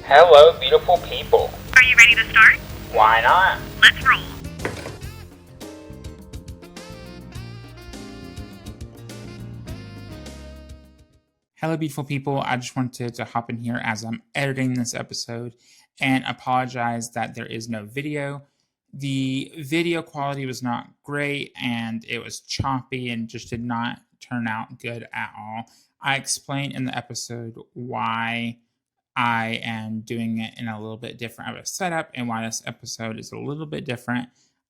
Hello, beautiful people. Are you ready to start? Why not? Let's roll. Hello, beautiful people. I just wanted to hop in here as I'm editing this episode and apologize that there is no video. The video quality was not great and it was choppy and just did not turn out good at all. I explained in the episode why I am doing it in a little bit different of a setup and why this episode is a little bit different.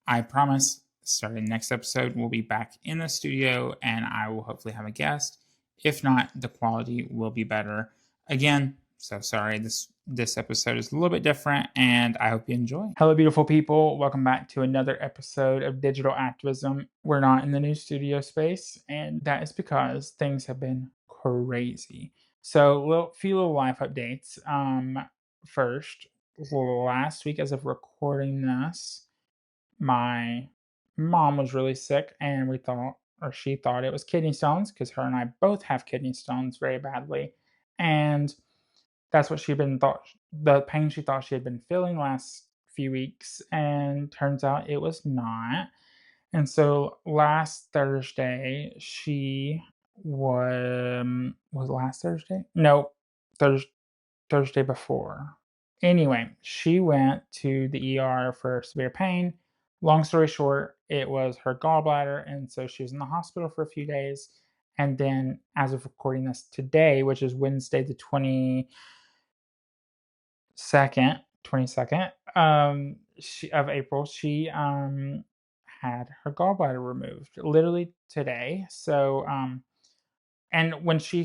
I promise, starting next episode, we'll be back in the studio and I will hopefully have a guest. If not, the quality will be better. Again, so sorry, this episode is a little bit different and I hope you enjoy. Hello, beautiful people. Welcome back to another episode of Digital Activism. We're not in the new studio space, and that is because things have been crazy. So, few little life updates. First, last week, as of recording this, my mom was really sick, and she thought it was kidney stones because her and I both have kidney stones very badly, and that's what the pain she thought she had been feeling last few weeks, and turns out it was not. And so last Thursday, she was last Thursday? No, Thursday before. Anyway, she went to the ER for severe pain. Long story short, it was her gallbladder, and so she was in the hospital for a few days. And then, as of recording this today, which is Wednesday the 22nd of April, she had her gallbladder removed literally today. So and when she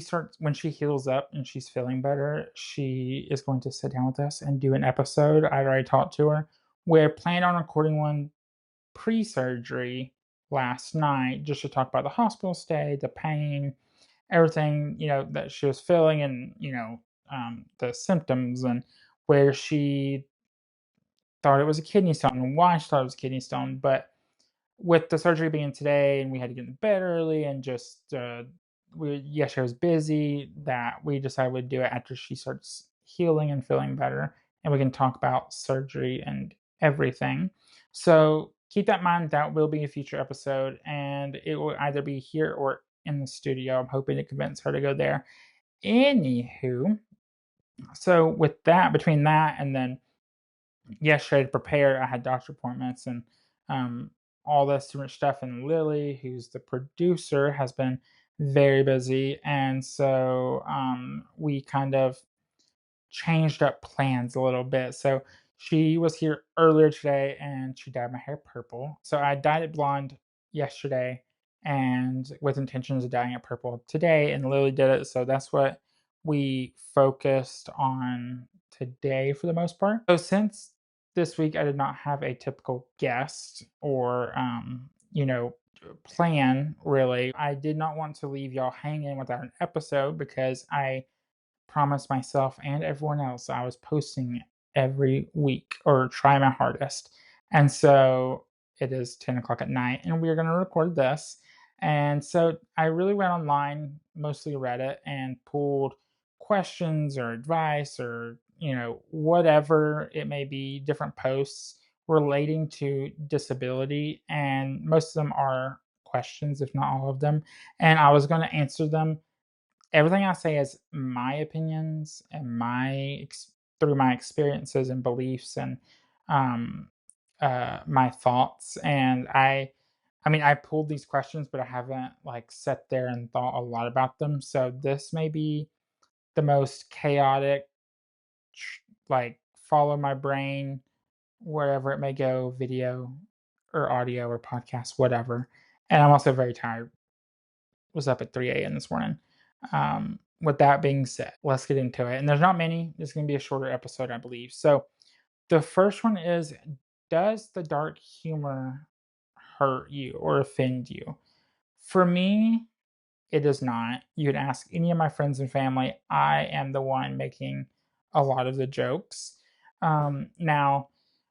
heals up and she's feeling better, she is going to sit down with us and do an episode. I already talked to her. We're planning on recording one pre-surgery last night just to talk about the hospital stay, the pain, everything, that she was feeling, and the symptoms, and where she thought it was a kidney stone and why she thought it was a kidney stone. But with the surgery being today and we had to get in bed early and just she was busy, that we decided we'd do it after she starts healing and feeling better, and we can talk about surgery and everything. So keep that in mind. That will be a future episode, and it will either be here or in the studio. I'm hoping to convince her to go there. Anywho, so with that, between that and then yesterday to prepare, I had doctor appointments and all this different stuff. And Lily, who's the producer, has been very busy, and so we kind of changed up plans a little bit. So she was here earlier today, and she dyed my hair purple. So I dyed it blonde yesterday, and with intentions of dyeing it purple today. And Lily did it, so that's what we focused on today for the most part. So since this week I did not have a typical guest or plan really, I did not want to leave y'all hanging without an episode because I promised myself and everyone else I was posting every week or try my hardest. And so it is 10 o'clock at night and we're going to record this. And so I really went online, mostly Reddit, and pulled questions or advice or, whatever it may be, different posts relating to disability. And most of them are questions, if not all of them. And I was going to answer them. Everything I say is my opinions and through my experiences and beliefs and um, my thoughts. And I pulled these questions, but I haven't like sat there and thought a lot about them. So this may be the most chaotic, like follow my brain wherever it may go, video or audio or podcast, whatever. And I'm also very tired. Was up at 3 a.m. this morning. With that being said, let's get into it. And there's not many. It's going to be a shorter episode, I believe. So the first one is, does the dark humor hurt you or offend you? For me, it does not. You could ask any of my friends and family. I am the one making a lot of the jokes. Now,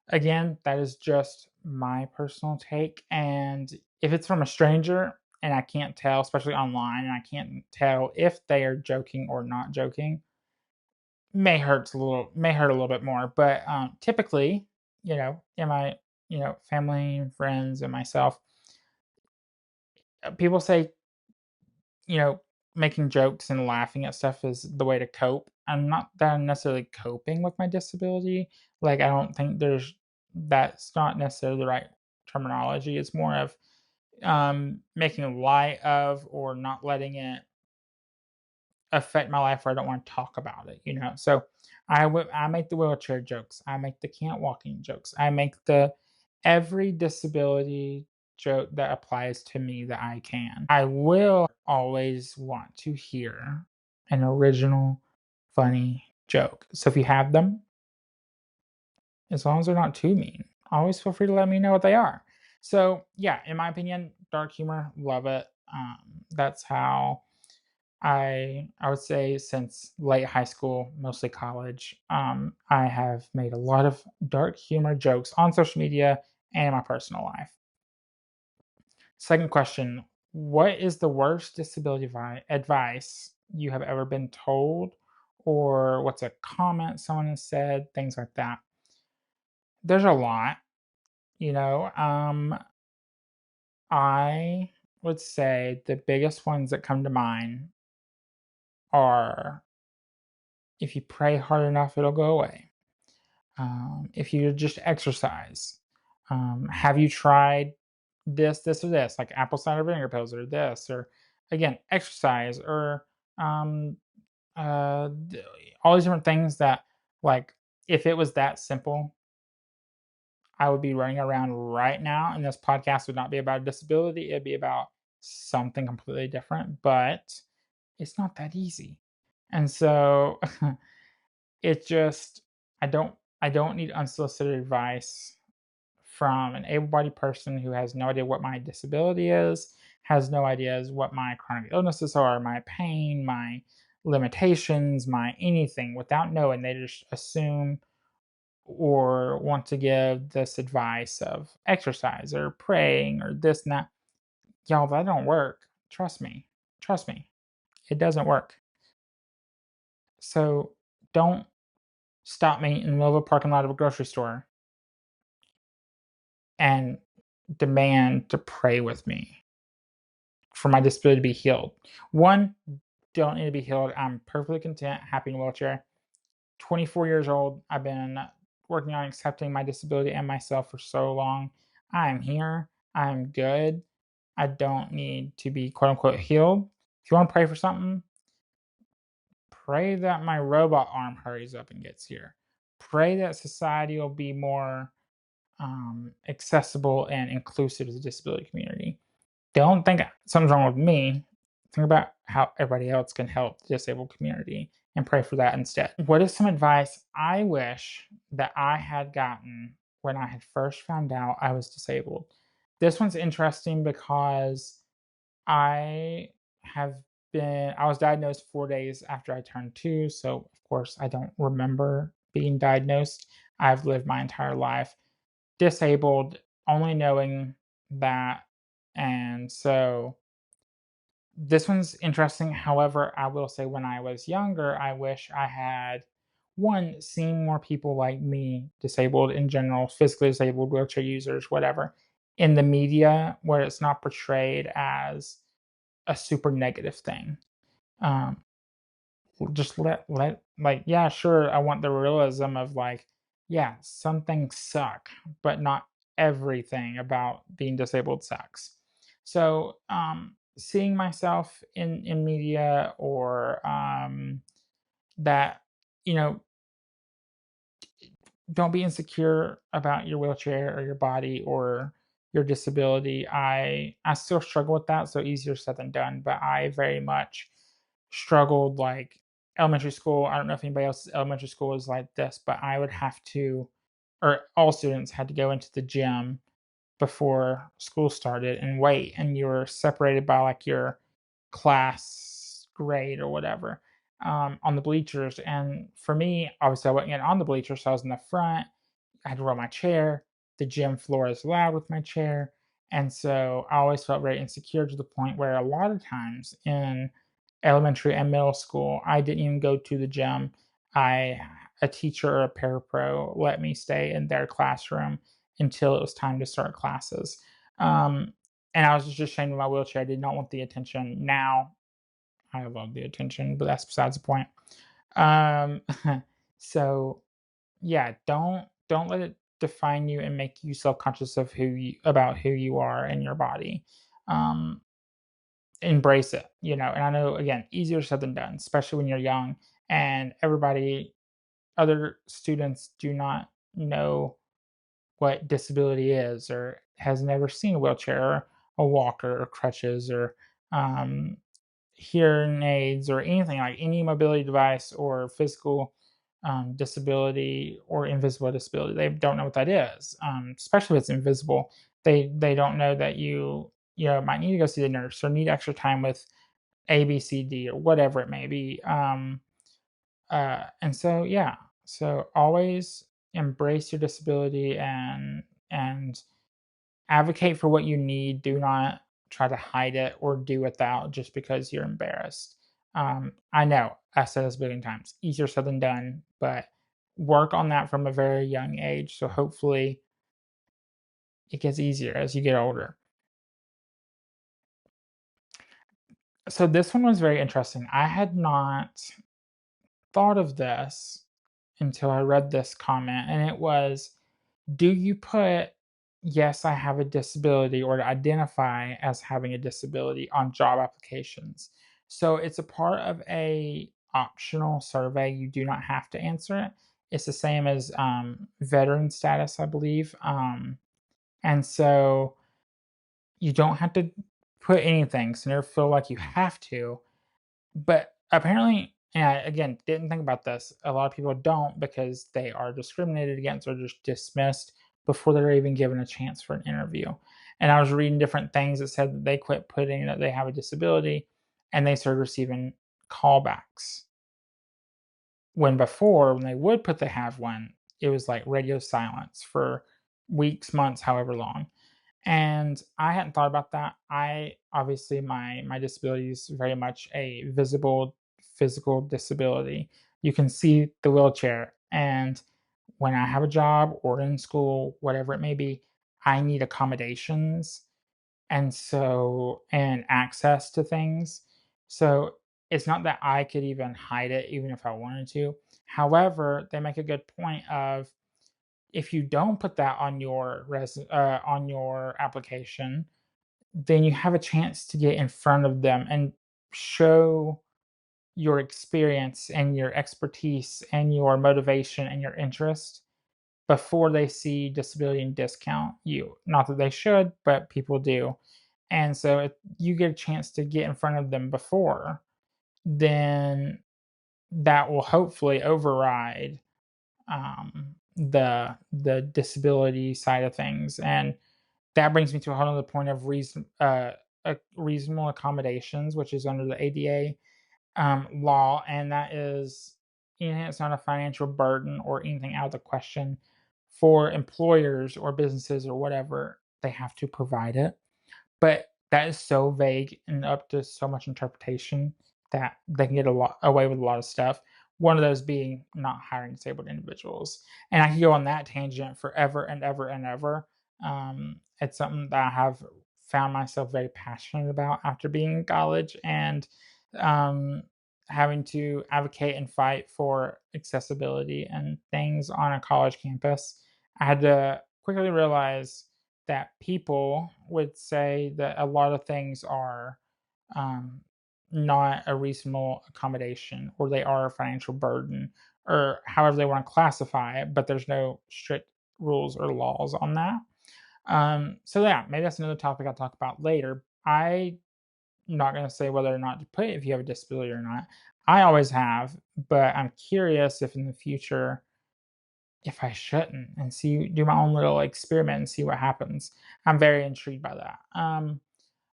again, that is just my personal take. And if it's from a stranger and I can't tell, especially online, and I can't tell if they are joking or not joking, may hurt a little bit more, but, typically, in my, family and friends and myself, people say, you know, making jokes and laughing at stuff is the way to cope. I'm not that I'm necessarily coping with my disability. Like, I don't think that's not necessarily the right terminology. It's more of, making light of or not letting it affect my life where I don't want to talk about it. So I make the wheelchair jokes. I make the can't walking jokes. I make the every disability joke that applies to me that I can. I will always want to hear an original funny joke. So if you have them, as long as they're not too mean, always feel free to let me know what they are. So yeah, in my opinion, dark humor, love it. That's how I would say since late high school, mostly college, I have made a lot of dark humor jokes on social media and in my personal life. Second question: what is the worst disability advice you have ever been told, or what's a comment someone has said? Things like that. There's a lot, you know. I would say the biggest ones that come to mind are if you pray hard enough, it'll go away. If you just exercise, have you tried this, or this, like apple cider vinegar pills, or this, or again, exercise, or um, d- all these different things that, like, if it was that simple, I would be running around right now, and this podcast would not be about a disability. It'd be about something completely different, but it's not that easy. And so it just I don't need unsolicited advice from an able-bodied person who has no idea what my disability is, has no ideas what my chronic illnesses are, my pain, my limitations, my anything without knowing. They just assume or want to give this advice of exercise or praying or this and that. Y'all, that don't work. Trust me. Trust me. It doesn't work. So don't stop me in the middle of a parking lot of a grocery store and demand to pray with me for my disability to be healed. One, don't need to be healed. I'm perfectly content, happy in a wheelchair. 24 years old. I've been working on accepting my disability and myself for so long. I'm here. I'm good. I don't need to be quote unquote healed. If you want to pray for something, pray that my robot arm hurries up and gets here. Pray that society will be more accessible and inclusive to the disability community. Don't think something's wrong with me. Think about how everybody else can help the disabled community and pray for that instead. What is some advice I wish that I had gotten when I had first found out I was disabled? This one's interesting because I I was diagnosed 4 days after I turned two. So, of course, I don't remember being diagnosed. I've lived my entire life disabled, only knowing that. And so this one's interesting. However, I will say when I was younger, I wish I had one, seen more people like me, disabled in general, physically disabled, wheelchair users, whatever, in the media where it's not portrayed as a super negative thing. Um, just let like, yeah, sure, I want the realism of, like, yeah, some things suck, but not everything about being disabled sucks. So seeing myself in media, or that, you know don't be insecure about your wheelchair or your body or your disability. I still struggle with that, so easier said than done, but I very much struggled, like, elementary school. I don't know if anybody else's elementary school is like this, but I would have to, or all students had to go into the gym before school started and wait, and you were separated by, like, your class grade or whatever, on the bleachers. And for me, obviously, I wasn't getting on the bleachers, so I was in the front. I had to roll my chair. The gym floor is loud with my chair. And so I always felt very insecure, to the point where a lot of times in elementary and middle school, I didn't even go to the gym. I a teacher or a parapro let me stay in their classroom until it was time to start classes. Um, and I was just ashamed of my wheelchair. I did not want the attention. Now I love the attention, but that's besides the point. Um, so yeah, don't let it define you and make you self-conscious of who you are and your body. Um, Embrace it, and I know, again, easier said than done, especially when you're young and other students do not know what disability is or has never seen a wheelchair or a walker or crutches or um, hearing aids or anything like any mobility device or physical disability or invisible disability. They don't know what that is, especially if it's invisible. They don't know that you might need to go see the nurse or need extra time with A, B, C, D, or whatever it may be. And so yeah, so always embrace your disability and advocate for what you need. Do not try to hide it or do without just because you're embarrassed. I know I said this a billion times. Easier said than done, but work on that from a very young age. So hopefully it gets easier as you get older. So this one was very interesting. I had not thought of this until I read this comment, and it was, do you put yes, I have a disability or to identify as having a disability on job applications? So it's a part of a optional survey. You do not have to answer it. It's the same as veteran status, I believe. And so you don't have to put anything. So never feel like you have to. But apparently, and I, again, didn't think about this. A lot of people don't because they are discriminated against or just dismissed before they're even given a chance for an interview. And I was reading different things that said that they quit putting that they have a disability and they started receiving callbacks. When before, when they would put they have one, it was like radio silence for weeks, months, however long. And I hadn't thought about that. I obviously my disability is very much a visible physical disability. You can see the wheelchair, and when I have a job or in school, whatever it may be, I need accommodations and access to things. So it's not that I could even hide it even if I wanted to. However, they make a good point of if you don't put that on on your application, then you have a chance to get in front of them and show your experience and your expertise and your motivation and your interest before they see disability and discount you. Not that they should, but people do. And so if you get a chance to get in front of them before, then that will hopefully override the disability side of things, and that brings me to a whole other point of reasonable accommodations, which is under the ADA law, and that is, it's not a financial burden or anything out of the question for employers or businesses or whatever. They have to provide it. But that is so vague and up to so much interpretation that they can get a lot away with a lot of stuff. One of those being not hiring disabled individuals. And I could go on that tangent forever and ever and ever. It's something that I have found myself very passionate about after being in college and um, having to advocate and fight for accessibility and things on a college campus. I had to quickly realize that people would say that a lot of things are um, not a reasonable accommodation or they are a financial burden or however they want to classify it, but there's no strict rules or laws on that. So yeah, maybe that's another topic I'll talk about later. I'm not going to say whether or not to put if you have a disability or not. I always have, but I'm curious if in the future if I shouldn't and do my own little experiment and see what happens. I'm very intrigued by that.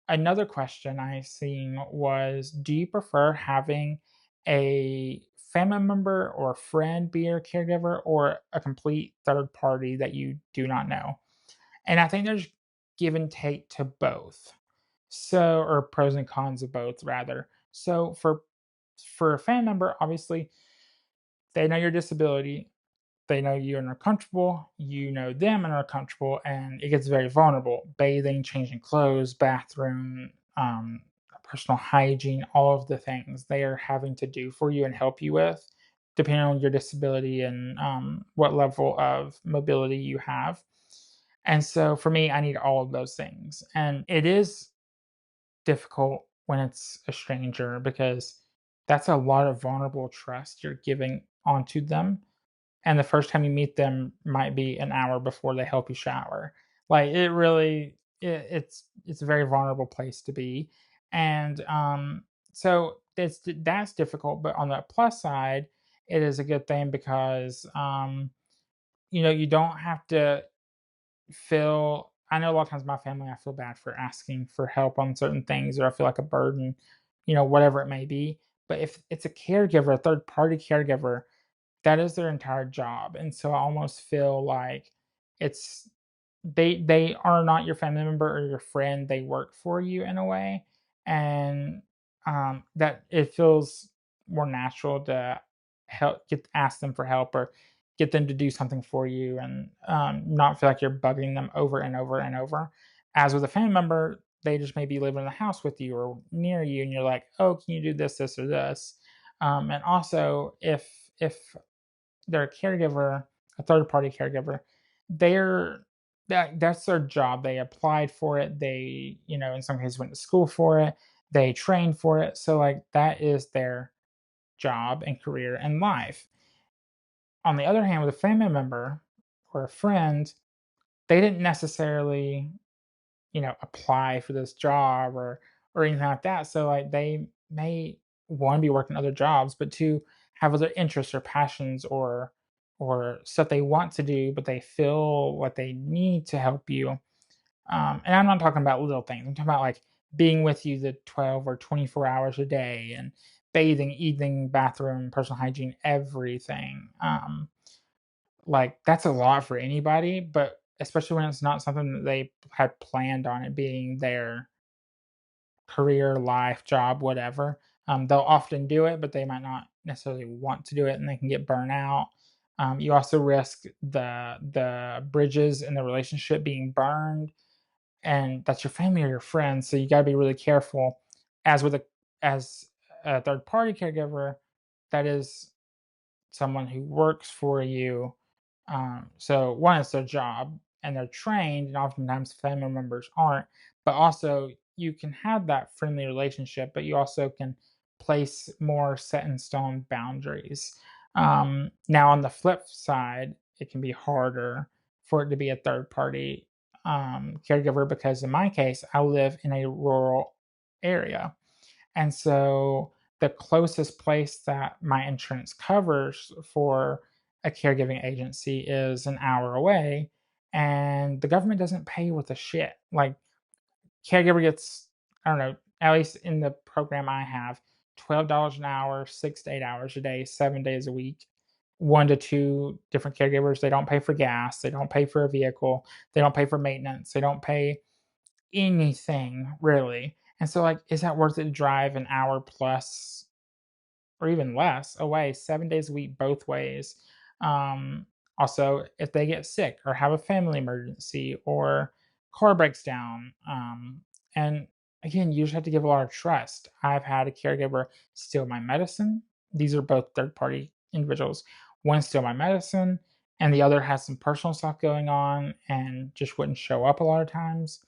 Another question I seen was, do you prefer having a family member or friend be your caregiver or a complete third party that you do not know? And I think there's give and take to both. So, or pros and cons of both rather. So for a family member, obviously They know your disability, they know you're uncomfortable, you know them and are comfortable, and it gets very vulnerable. Bathing, changing clothes, bathroom, personal hygiene, all of the things they are having to do for you and help you with, depending on your disability and what level of mobility you have. And so for me, I need all of those things. And it is difficult when it's a stranger because that's a lot of vulnerable trust you're giving onto them, and the first time you meet them might be an hour before they help you shower. Like, it really it's a very vulnerable place to be, and, so that's difficult, but on the plus side, it is a good thing because, you don't have to feel. I know a lot of times my family, I feel bad for asking for help on certain things, or I feel like a burden, whatever it may be, but if it's a caregiver, a third party caregiver, that is their entire job, and so I almost feel like it's they are not your family member or your friend, they work for you in a way, and, that it feels more natural to ask them for help or get them to do something for you and, not feel like you're bugging them over and over and over. As with a family member, they just maybe live in the house with you or near you, and you're like, "Oh, can you do this, this, or this?" And also, if they're a caregiver, a third party caregiver, they're that's their job. They applied for it. They, in some cases went to school for it. They trained for it. So like that is their job and career and life. On the other hand, with a family member or a friend, they didn't necessarily apply for this job or anything like that. So like they may one be working other jobs, but two have other interests or passions or stuff they want to do, but they feel what they need to help you. And I'm not talking about little things. I'm talking about like being with you the 12 or 24 hours a day and bathing, eating, bathroom, personal hygiene, everything. Like, that's a lot for anybody, but especially when it's not something that they had planned on it being their career, life, job, whatever. They'll often do it, but they might not necessarily want to do it, and they can get burnt out. You also risk the bridges in the relationship being burned, and that's your family or your friends, so you gotta be really careful. As with a as a third party caregiver, that is someone who works for you. So one, it's their job and they're trained, and oftentimes family members aren't. But also, you can have that friendly relationship, but you also can place more set in stone boundaries. Now, on the flip side, it can be harder for it to be a third party caregiver because in my case, I live in a rural area, and so the closest place that my insurance covers for a caregiving agency is an hour away, and the government doesn't pay worth a shit. Like, caregiver gets, I don't know, at least in the program I have, $12 an hour, 6 to 8 hours a day, 7 days a week. 1 to 2 different caregivers. They don't pay for gas. They don't pay for a vehicle. They don't pay for maintenance. They don't pay anything really. And so, like, is that worth it to drive an hour plus or even less away 7 days a week both ways? Also, if they get sick or have a family emergency or car breaks down, and again, you just have to give a lot of trust. I've had a caregiver steal my medicine. These are both third party individuals. One steal my medicine, and the other has some personal stuff going on and just wouldn't show up a lot of times.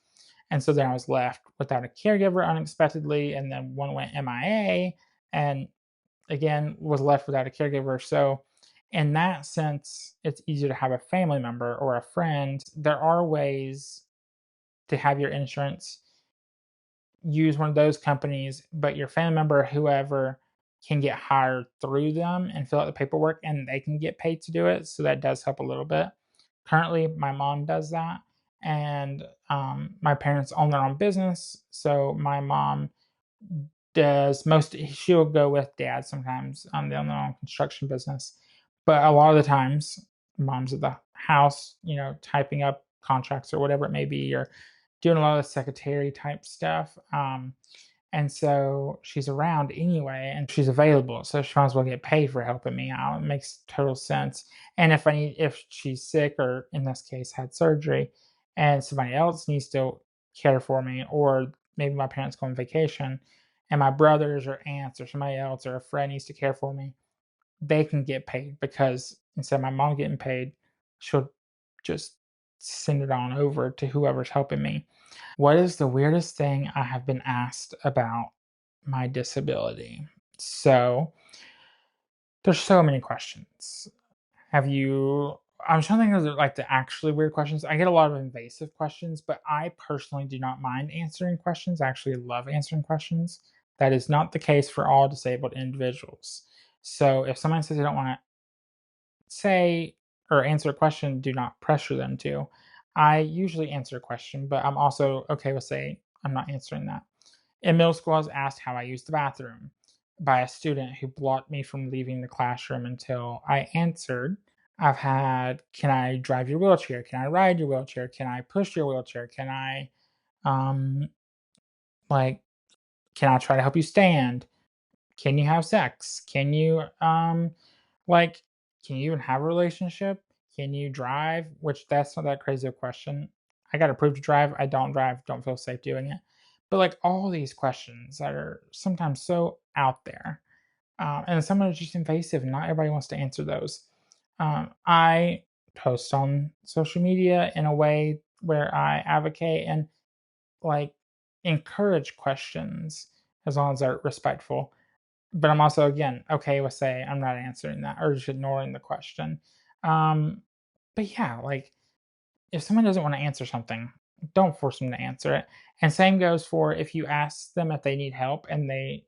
And so then I was left without a caregiver unexpectedly, and then one went MIA, and again was left without a caregiver. So in that sense, it's easier to have a family member or a friend. There are ways to have your insurance use one of those companies, but your family member, whoever, can get hired through them and fill out the paperwork, and they can get paid to do it. So that does help a little bit. Currently, my mom does that, and my parents own their own business. So my mom does most. She'll go with dad sometimes. They own their own construction business, but a lot of the times, mom's at the house, typing up contracts or whatever it may be, or doing a lot of secretary type stuff. And so she's around anyway, and she's available, so she might as well get paid for helping me out. It makes total sense. And if she's sick, or in this case had surgery, and somebody else needs to care for me, or maybe my parents go on vacation, and my brothers or aunts or somebody else or a friend needs to care for me, they can get paid, because instead of my mom getting paid, she'll just send it on over to whoever's helping me. What is the weirdest thing I have been asked about my disability? So, there's so many questions. Have you I'm trying to think of like the actually weird questions. I get a lot of invasive questions, but I personally do not mind answering questions. I actually love answering questions. That is not the case for all disabled individuals. So if someone says they don't want to say or answer a question, do not pressure them to. I usually answer a question, but I'm also okay with saying I'm not answering that. In middle school, I was asked how I used the bathroom by a student who blocked me from leaving the classroom until I answered. I've had, can I drive your wheelchair? Can I ride your wheelchair? Can I push your wheelchair? Can I, um, like, can I try to help you stand? Can you have sex? Can you, like, can you even have a relationship? Can you drive? Which that's not that crazy a question. I got approved to drive. I don't drive. Don't feel safe doing it. But like all these questions that are sometimes so out there, and some are just invasive, and not everybody wants to answer those. I post on social media in a way where I advocate and like encourage questions as long as they're respectful, but I'm also, again, okay with saying I'm not answering that or just ignoring the question. Um, but yeah, like if someone doesn't want to answer something, don't force them to answer it. And same goes for if you ask them if they need help and they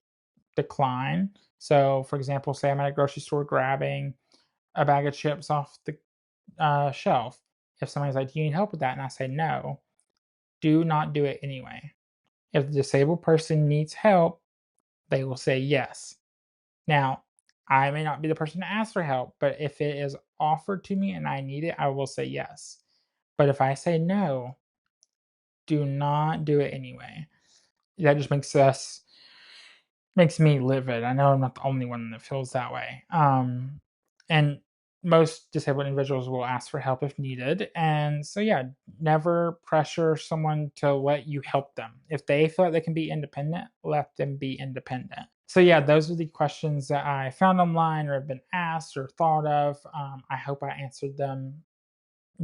decline. So, for example, say I'm at a grocery store grabbing a bag of chips off the shelf. If somebody's like, "Do you need help with that?" and I say no, do not do it anyway. If the disabled person needs help, they will say yes. Now, I may not be the person to ask for help, but if it is offered to me and I need it, I will say yes. But if I say no, do not do it anyway. That just makes me livid. I know I'm not the only one that feels that way. And most disabled individuals will ask for help if needed. And so, yeah, never pressure someone to let you help them. If they feel like they can be independent, let them be independent. So, yeah, those are the questions that I found online or have been asked or thought of. I hope I answered them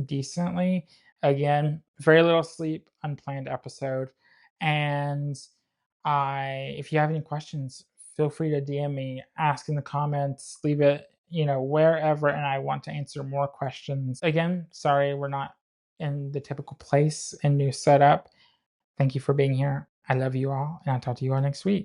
decently. Again, very little sleep, unplanned episode. And if you have any questions, feel free to DM me, ask in the comments, leave it, wherever, and I want to answer more questions. Again, sorry we're not in the typical place and new setup. Thank you for being here. I love you all, and I'll talk to you all next week.